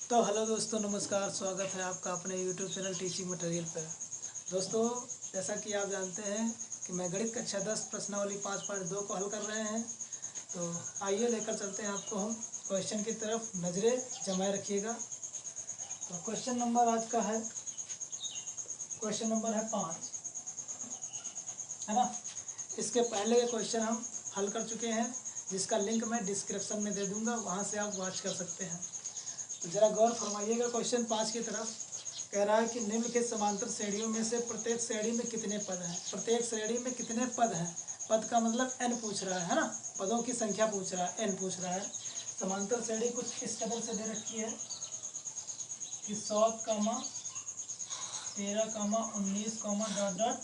तो हेलो दोस्तों, नमस्कार। स्वागत है आपका अपने यूट्यूब चैनल टीचिंग मटेरियल पर। दोस्तों, जैसा कि आप जानते हैं कि मैं गणित कक्षा 10 प्रश्नावली 5.2 को हल कर रहे हैं। तो आइए लेकर चलते हैं आपको हम क्वेश्चन की तरफ। नज़रें जमाए रखिएगा। तो क्वेश्चन नंबर आज का है, क्वेश्चन नंबर है 5, है ना। इसके पहले के क्वेश्चन हम हल कर चुके हैं, जिसका लिंक मैं डिस्क्रिप्शन में दे दूँगा, वहाँ से आप वॉच कर सकते हैं। तो जरा गौर फरमाइएगा क्वेश्चन 5 की तरफ। कह रहा है कि निम्नलिखित समांतर श्रेणियों में से प्रत्येक श्रेणी में कितने पद हैं। प्रत्येक श्रेणी में कितने पद हैं। पद का मतलब n पूछ रहा है ना। पदों की संख्या पूछ रहा है, n पूछ रहा है। समांतर श्रेणी कुछ इस कदर से दे रखी है कि 100, 13, 19, डॉट डॉट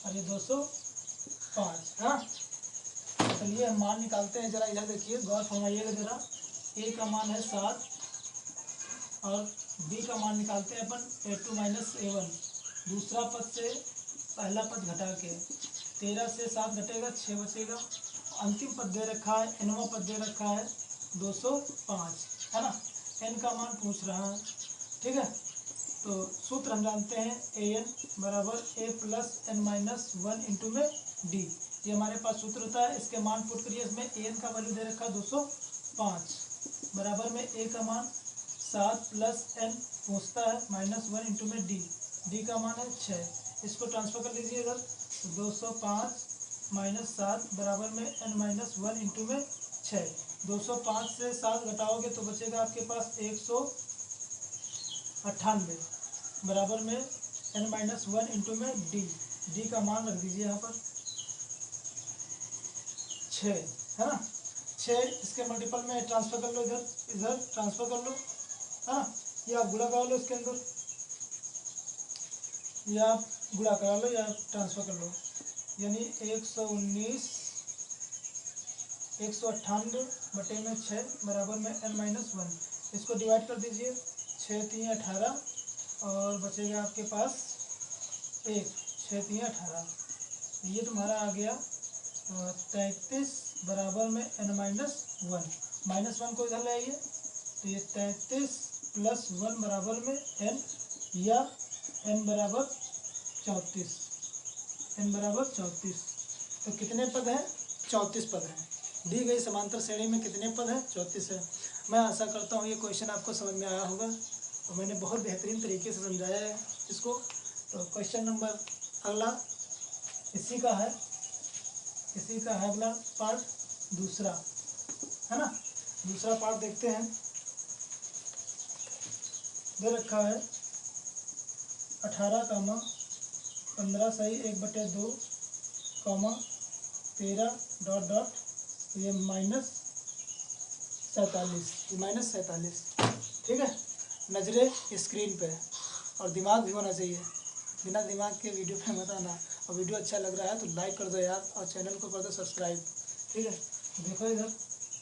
और ये 205 है। चलिए हम मान निकालते हैं। जरा इधर देखिए, गौर फरमाइएगा जरा। a का मान है 7 और b का मान निकालते हैं अपन a2 माइनस a1। दूसरा पद से पहला पद घटा के 13 से 7 घटेगा, 6 बचेगा। अंतिम पद दे रखा है, nवां पद दे रखा है 205, है ना। n का मान पूछ रहा है, ठीक है। तो सूत्र हम जानते हैं an बराबर a plus n minus 1 into में d। ये हमारे पास सूत्र होता है। इसके मान पुट करिए। इसमें an का वैल्यू दे रखा है 205 बराबर में a का मान 7 प्लस n पूछता है माइनस 1 इंटू में d का मान है 6। इसको ट्रांसफर कर लीजिए इधर। 205 माइनस 7 बराबर में n माइनस 1 इंटू में 6। 205 से 7 घटाओगे तो बचेगा आपके पास 198 बराबर में n माइनस 1 इंटू में d का मान रख दीजिए यहाँ पर 6, है ना। 6 इसके मल्टीपल में ट्रांसफर कर लो, इधर इधर ट्रांसफर कर लो, है ना। ये आप गुणा करा लो इसके अंदर, या आप गुणा करा लो या ट्रांसफर कर लो। यानी 198 बटे में 6 बराबर में n माइनस 1। इसको डिवाइड कर दीजिए। 6 3 18 और बचेगा आपके पास 1। 6 3 18, ये तुम्हारा आ गया 33 बराबर में n माइनस 1। माइनस 1 को इधर ले आइए तो ये 33 प्लस 1 बराबर में n, या n बराबर 34। n बराबर 34। तो कितने पद हैं? 34 पद हैं। दी गई समांतर श्रेणी में कितने पद हैं? 34 है। मैं आशा करता हूँ ये क्वेश्चन आपको समझ में आया होगा और मैंने बहुत बेहतरीन तरीके से समझाया है इसको। तो क्वेश्चन नंबर अगला इसी का है, अगला पार्ट दूसरा, है ना। दूसरा पार्ट देखते हैं। दे रखा है 18, 15 सही 1/2, 13 डॉट डॉट ये माइनस 47, ये माइनस 47, ठीक है। नज़रें स्क्रीन पे और दिमाग भी होना चाहिए। बिना दिमाग के वीडियो पे मत आना। और वीडियो अच्छा लग रहा है तो लाइक कर दो यार, और चैनल को कर दो सब्सक्राइब, ठीक है। तो देखो इधर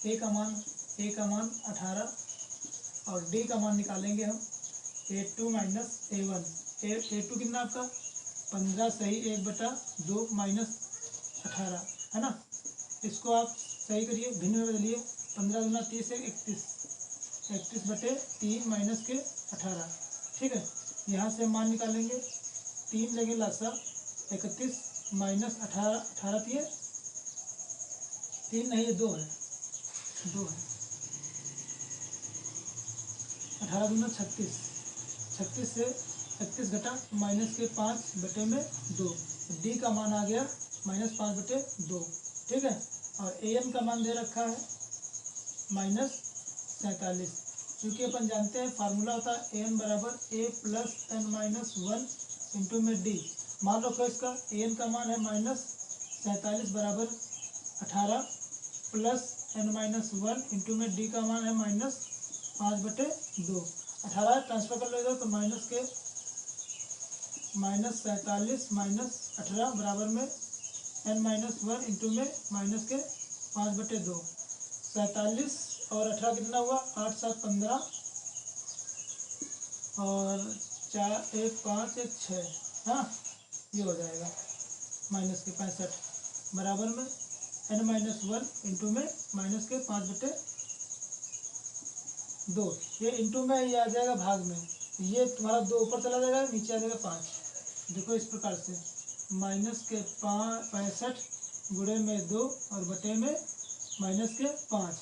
a का मान 18 और d का मान निकालेंगे हम a2 माइनस a1। a2 कितना आपका 15 सही 1/2 माइनस 18, है ना। इसको आप सही करिए, भिन्न में बदलिए। 15 दूना 30 है 31 बटे 3 माइनस के 18, ठीक है। यहाँ से मान निकालेंगे। 3 लेंगे लासा 31 माइनस 18, 18 3 नहीं है 2 है, 2 है। 18 दूना 36, 36 से 31 घटा माइनस के 5 बटे में 2। डी का मान आ गया माइनस 5 बटे 2, ठीक है। और ए एन का मान दे रखा है माइनस 47। चूँकि अपन जानते हैं फार्मूला होता है ए एन बराबर a plus n minus 1 into में डी। मान रखो इसका ए एन का मान है माइनस 47 बराबर 18 प्लस एन माइनस 1 इंटू में डी का मान है माइनस 5 बटे 2। 18 ट्रांसफर कर लो इधर तो माइनस के माइनस 47 माइनस 18 बराबर में एन माइनस 1 इंटू में माइनस के 5 बटे 2। 47 और 18 कितना हुआ? 8 7 15 और 4 1 5 1 6, हाँ ये हो जाएगा माइनस के 65 बराबर में एन माइनस 1 इंटू में माइनस के 5 बटे 2, ये इंटू में ये आ जाएगा भाग में, ये तुम्हारा 2 ऊपर चला जाएगा, नीचे आ जाएगा 5। देखो इस प्रकार से माइनस के 65 गुणे में 2 और बटे में माइनस के 5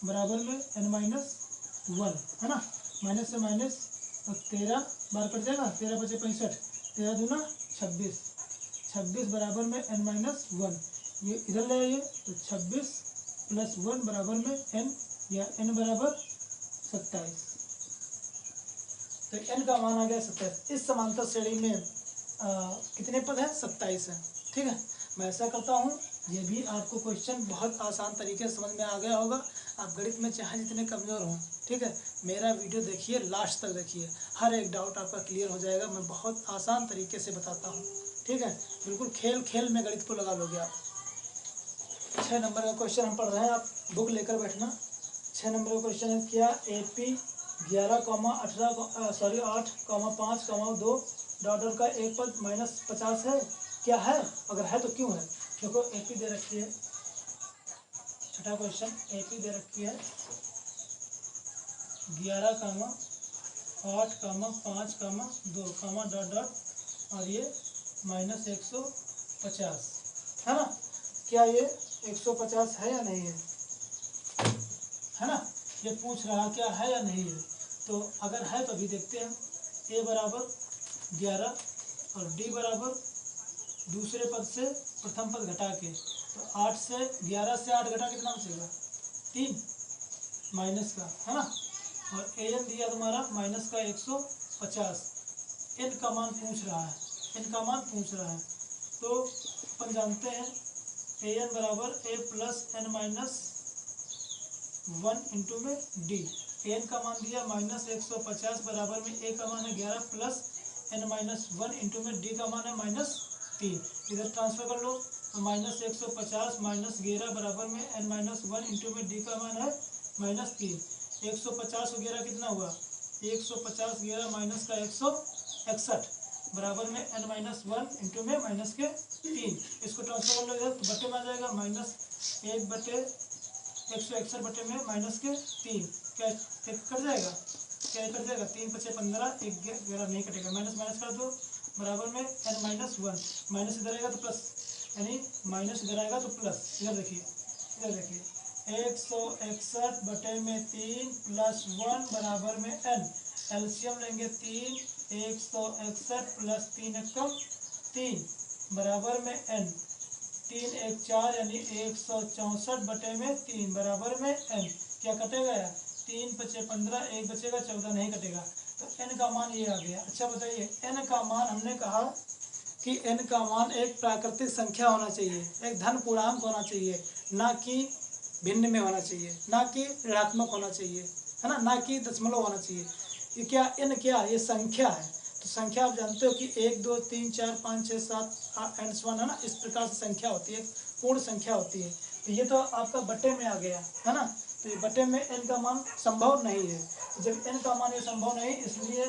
बराबर में n-1 है ना। माइनस से माइनस तो 13 बार कट जाएगा, 13 बचे 65, 13 दूना 26, 26 बराबर में n-1। ये इधर ले आइए तो 26 + 1 बराबर में n, या n बराबर 27। तो n का मान आ गया 27। इस समांतर श्रेणी में कितने पद हैं? 27 है। ठीक है, मैं ऐसा करता हूँ, ये भी आपको क्वेश्चन बहुत आसान तरीके से समझ में आ गया होगा। आप गणित में चाहे जितने कमज़ोर हों, ठीक है, मेरा वीडियो देखिए, लास्ट तक देखिए, हर एक डाउट आपका क्लियर हो जाएगा। मैं बहुत आसान तरीके से बताता हूँ। ठीक है, बिल्कुल खेल खेल में गणित को लगा लोगे आप। 6 नंबर का क्वेश्चन हम पढ़ रहे हैं, आप बुक लेकर बैठना। 6 नंबर का क्वेश्चन है, क्या AP 11, 8, 5, 2 डॉट का एक पद -50 है? क्या है? अगर है तो क्यों है? देखो AP दे रखी है, छठा क्वेश्चन AP दे रखी है 11, 8, 5, 2 डॉट और ये -150 है ना। क्या ये 150 है या नहीं है ना? ये पूछ रहा क्या है या नहीं है। तो अगर है तो अभी देखते हैं। A बराबर 11 और D बराबर दूसरे पद से प्रथम पद घटा के, तो 8 से 11 से 8 घटा कितना बचेगा? 3 माइनस का, है ना। और AN दिया तुम्हारा माइनस का 150। n का मान पूछ रहा है, n का मान पूछ रहा है। तो अपन जानते हैं AN बराबर A + n-1 इंटू में D। AN का मान दिया -150 बराबर में A का मान है 11 + n-1 इंटू में D का मान है -3। इधर ट्रांसफर कर लो तो -150 - 11 बराबर में n-1 इंटू में D का मान है -3। 150 और 11 कितना हुआ? 150 11 माइनस का 161 बराबर में n-1 इंटू में -3। इसको ट्रांसफर कर लो इधर तो बटे में आ जाएगा -1 बटे 161 बटे में -3। क्या कट जाएगा? क्या कट जाएगा? 3 × 5 = 15, 11 नहीं कटेगा, माइनस माइनस कर दो बराबर में n-1। माइनस इधर आएगा तो प्लस, यानी माइनस इधर आएगा तो प्लस। इधर देखिए, इधर देखिए 161 बटे में 3 + 1 बराबर में n। एलसीएम लेंगे 3, 161 + 3 एकम 3 बराबर में n। 3 1 4 यानी 164 बटे में 3 बराबर में n। क्या कटेगा यार? 3 × 5 = 15, 1 बचेगा 14, नहीं कटेगा। तो n का मान ये आ गया। अच्छा बताइए, n का मान हमने कहा कि n का मान एक प्राकृतिक संख्या होना चाहिए, एक धन पूर्णांक होना चाहिए, ना कि भिन्न में होना चाहिए, ना कि ऋणात्मक होना चाहिए, है ना, ना कि दशमलव होना चाहिए। ये क्या n क्या? ये संख्या है। तो संख्या आप जानते हो कि 1 2 3 4 5 6 7 8 है ना, इस प्रकार से संख्या होती है, पूर्ण संख्या होती है। तो ये तो आपका बटे में आ गया, है ना। तो ये बटे में n का मान संभव नहीं है। तो जब n का मान ये संभव नहीं, इसलिए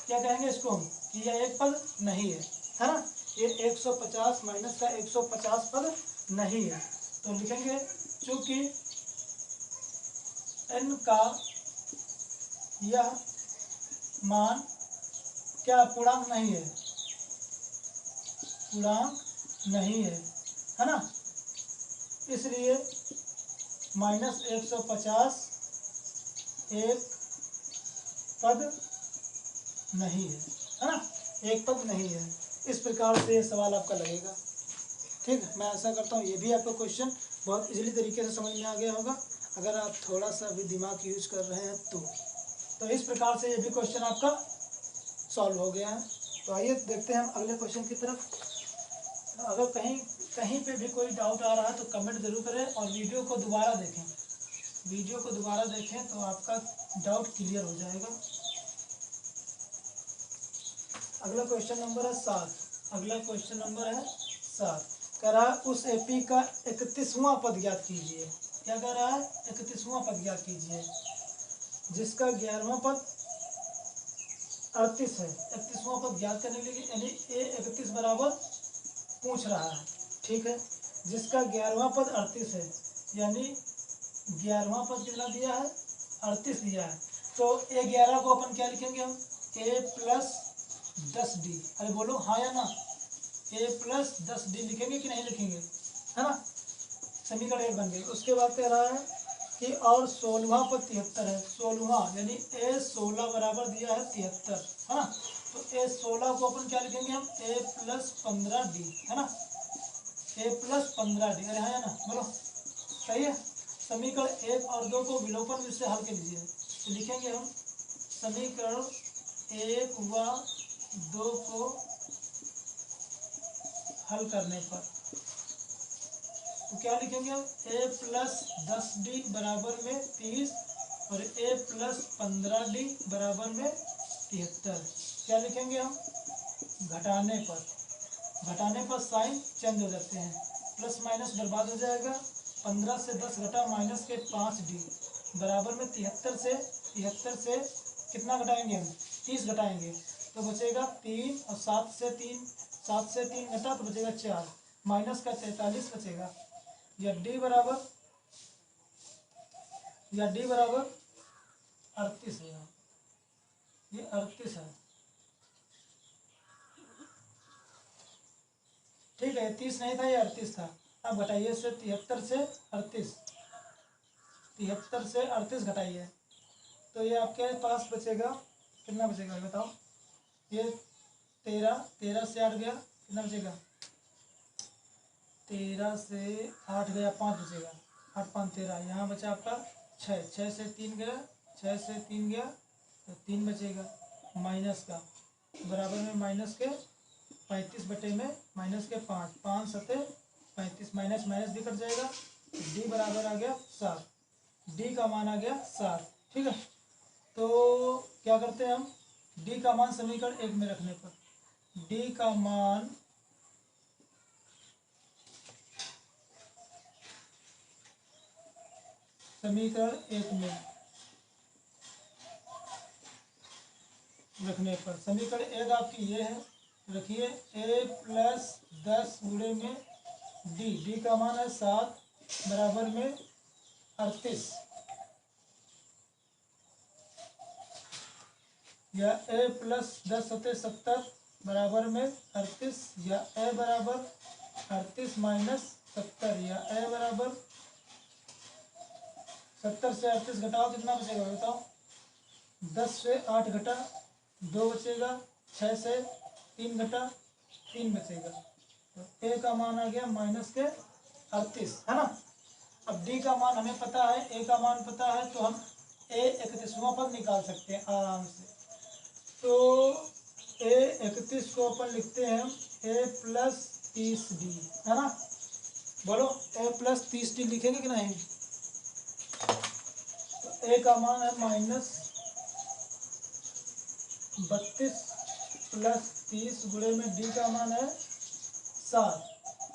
क्या कहेंगे इसको हम कि यह एक पद नहीं है ना। ये 150 माइनस का 150 पद नहीं है। तो लिखेंगे चूंकि n का यह मान क्या पूर्णांक नहीं है, पूर्णांक नहीं है ना, इसलिए -150 एक पद नहीं है ना, एक पद नहीं है। इस प्रकार से ये सवाल आपका लगेगा। ठीक है, मैं आशा करता हूँ ये भी आपका क्वेश्चन बहुत इजीली तरीके से समझ में आ गया होगा, अगर आप थोड़ा सा भी दिमाग यूज कर रहे हैं तो इस प्रकार से ये भी क्वेश्चन आपका सॉल्व हो गया है। तो आइए देखते हैं हम अगले क्वेश्चन की तरफ। अगर कहीं पे भी कोई डाउट आ रहा है तो कमेंट जरूर करें और वीडियो को दोबारा देखें। वीडियो को दोबारा देखें तो आपका डाउट क्लियर हो जाएगा। अगला क्वेश्चन नंबर है 7। अगला क्वेश्चन नंबर है 7। कह रहा है उस एपी का 31वां पद ज्ञात कीजिए। क्या कह रहा है? 31वां पद ज्ञात कीजिए जिसका 11वां पद 38 है। 31वां पद ज्ञात करने के लिए यानी ए 31 बराबर पूछ रहा है, ठीक है, जिसका 11वां पद 38 है, यानी 11वां पद कितना दिया है? 38 दिया है। तो A11 को अपन क्या लिखेंगे हम, A+10D। अरे बोलो हाँ या ना, A+10D लिखेंगे कि नहीं लिखेंगे, है ना। समीकरण 1 बन गई। उसके बाद कह रहा है कि और 16वां पद 73 है। 16वां यानी A16 बराबर दिया है 73, है ना। तो A16 को अपन क्या लिखेंगे हम, A+15D, है ना, A+15D। अरे हाँ या ना, बोलो सही है। समीकरण 1 और 2 को विलोपन विधि से हल कर लीजिए। तो लिखेंगे हम समीकरण 1 व 2 को हल करने पर तो क्या लिखेंगे हम, A+10D बराबर में 30 और A+15D बराबर में 73। क्या लिखेंगे हम, घटाने पर साइन चेंज हो जाते हैं, प्लस माइनस बर्बाद हो जाएगा। 15 से 10 घटा माइनस के 5D बराबर में 73 से कितना घटाएंगे हम, 30 घटाएंगे तो बचेगा 3, और 7 से 3 घटा तो बचेगा 4, माइनस का 43 बचेगा। या D बराबर 38 है, ये 38 है, ठीक है। 30 नहीं था, ये 38 था। अब घटाइए से 73 से 38 घटाइए तो ये आपके पास बचेगा, कितना बचेगा बताओ। ये 13 से 8 गया, कितना बचेगा, 13 से 8 गया 5 बचेगा, 8 5 13। यहाँ बचा आपका 6 से 3 गया तो 3 बचेगा, माइनस का बराबर में माइनस के 35 बटे में माइनस के 5, 5 सते 35, माइनस माइनस भी कट जाएगा। D बराबर आ गया 7, D का मान आ गया 7, ठीक है। तो क्या करते हैं हम, D का मान समीकरण 1 में रखने पर, D का मान समीकरण 1 में रखने पर, समीकरण 1 आपकी ये है, रखिए A+10 गुणे में D का मान है 7 बराबर में 38, या A+10 सते 70 बराबर में 38, या A बराबर 38 माइनस 70, या A बराबर 70 से 38 घटाओ कितना बचेगा बताओ। 10 से 8 घटा 2 बचेगा, 6 से 3 घटा 3 बचेगा। तो A का मान आ गया माइनस के 38, है ना। अब D का मान हमें पता है, A का मान पता है, तो हम A31वां पद निकाल सकते हैं आराम से। तो A31 को अपन लिखते हैं A+30D, है ना। बोलो A+30D लिखेंगे कि नहीं। तो A का मान है -32 + 30 गुणे में D का मान है 7,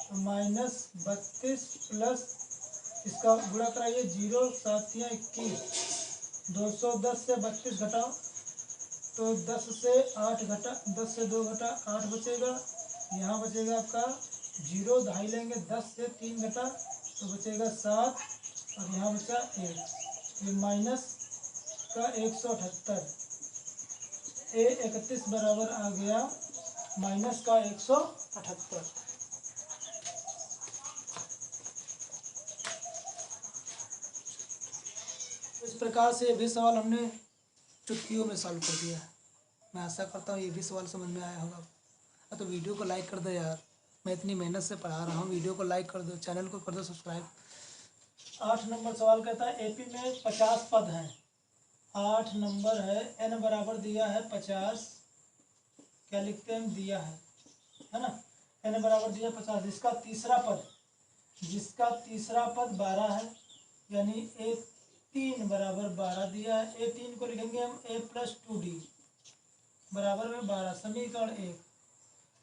तो -32 प्लस इसका गुणा कराइए, 0 7 या 21, 210 से 32 घटाओ तो 10 से 8 घटा, 10 से 2 घटा 8 बचेगा। यहाँ बचेगा आपका 0, दहाई लेंगे, 10 से 3 घटा तो बचेगा 7, और यहाँ बचा 1, ये माइनस का 178। A31 बराबर आ गया माइनस का 178। इस प्रकार से ये भी सवाल हमने चुटकियों में सॉल्व कर दिया है। मैं आशा करता हूँ ये भी सवाल समझ में आया होगा। तो वीडियो को लाइक कर दो यार, मैं इतनी मेहनत से पढ़ा रहा हूँ, वीडियो को लाइक कर दो, चैनल को कर दो सब्सक्राइब। 8 नंबर सवाल कहता है AP में 50 पद हैं। 8 नंबर है, N बराबर दिया है 50, क्या लिखते हैं, दिया है ना। N बराबर दिया 50, जिसका तीसरा पद 12 है, यानी A3 बराबर 12 दिया है। A3 को लिखेंगे हम A+2D बराबर में 12, समीकरण 1।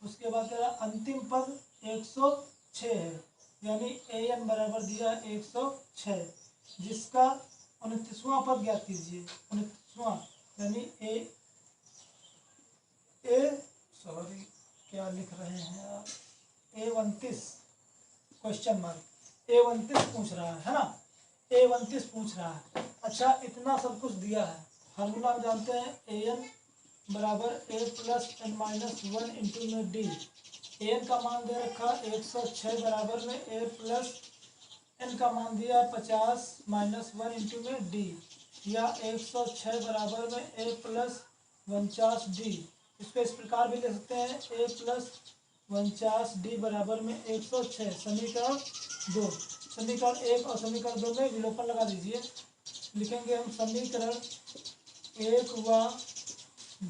उसके बाद तेरा अंतिम पद 106 है, यानी AN बराबर दिया है 106, जिसका 29वां पद ज्ञात कीजिए। 29वां यानी सॉरी क्या लिख रहे हैं आप, A29 क्वेश्चन मार्क, A29 पूछ रहा है ना, A29 पूछ रहा है। अच्छा, इतना सब कुछ दिया है, फार्मूला हम जानते हैं ए एन बराबर a plus n minus one into में डी। ए एन का मान दे रखा 106 बराबर में ए प्लस एन का मान दिया 50 माइनस वन इंटू में डी, या 106 बराबर में ए प्लस 49 डी। इसको इस प्रकार भी ले सकते हैं ए प्लस 49 डी बराबर में 106। समीकरण 2, समीकरण 1 और समीकरण 2 में विलोपन लगा दीजिए। लिखेंगे हम समीकरण 1 व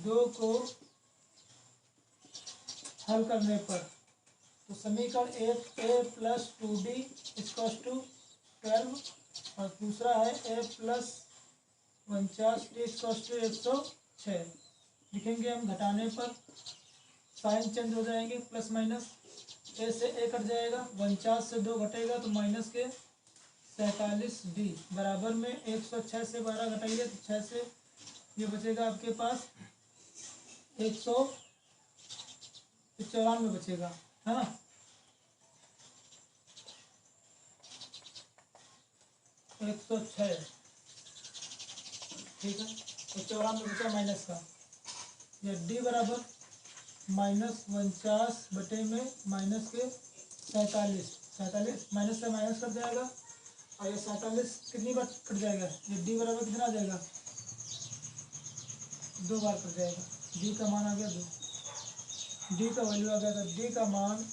2 को हल करने पर, तो समीकरण 1 ए प्लस 2d इक्वल्स टू 12 और दूसरा है ए प्लस 49d इक्वल्स टू 106। लिखेंगे हम घटाने पर साइन चेंज हो जाएंगे, प्लस माइनस, ए से ए कट जाएगा, 49 से 2 घटेगा तो माइनस के 47d बराबर में 106 से 12 घटाइए तो 6 से ये बचेगा आपके पास 194 बचेगा, है ना। एक सौ छः, ठीक है, 194 बचा माइनस का, या डी बराबर माइनस 49 बटे में माइनस के 47 माइनस से माइनस कट जाएगा और ये 47 कितनी बार कट जाएगा, ये डी बराबर कितना आ जाएगा, 2 बार कट जाएगा। डी का मान आ गया 2, डी का वैल्यू आ गया था, डी का मान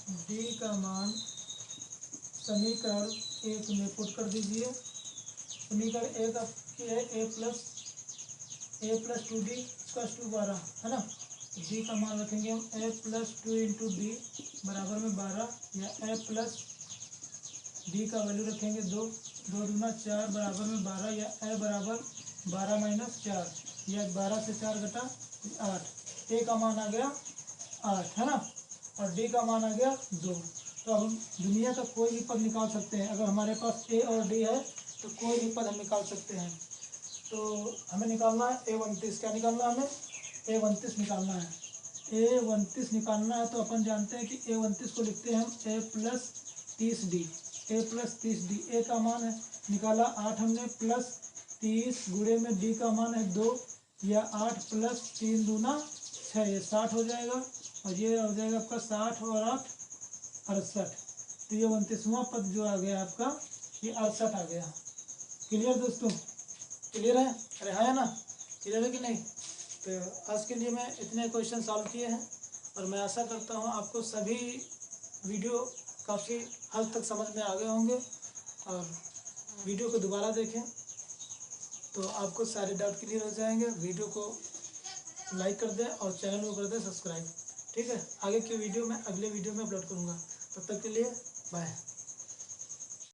समीकरण 1 में पुट कर दीजिए। समीकरण 1 आपकी है ए प्लस 2d इक्वल्स टू 12, है ना। डी का मान रखेंगे हम ए प्लस 2 इंटू डी बराबर में 12, या ए प्लस डी का वैल्यू रखेंगे 2, 2 दूना 4 बराबर में 12, या ए बराबर 12 माइनस 4, या 12 से 4 घटा 8। ए का मान आ गया 8, है ना, और डी का मान आ गया 2। तो हम दुनिया का कोई भी पद निकाल सकते हैं, अगर हमारे पास ए और डी है तो कोई भी पद हम निकाल सकते हैं। तो हमें निकालना है A29, क्या निकालना है हमें, A29 निकालना है। A29 निकालना है तो अपन जानते हैं कि A29 को लिखते हैं हम A plus 30D, A plus 30D। ए का मान है निकाला 8 हमने, प्लस 30 गुणे में डी का मान है 2, या 8 प्लस 3 दूना 6, ये 60 हो जाएगा, और ये हो जाएगा आपका 60 और 8 68। तो ये 29वां पद जो आ गया आपका, ये 68 आ गया। क्लियर दोस्तों, क्लियर है, अरे है ना, क्लियर है कि नहीं। तो आज के लिए मैं इतने क्वेश्चन सॉल्व किए हैं, और मैं आशा करता हूँ आपको सभी वीडियो काफ़ी हद तक समझ में आ गए होंगे, और वीडियो को दोबारा देखें तो आपको सारे डाउट क्लियर हो जाएंगे। वीडियो को लाइक कर दें और चैनल को कर दें सब्सक्राइब, ठीक है। आगे की वीडियो मैं अगले वीडियो में अपलोड करूँगा, तब तक के लिए बाय।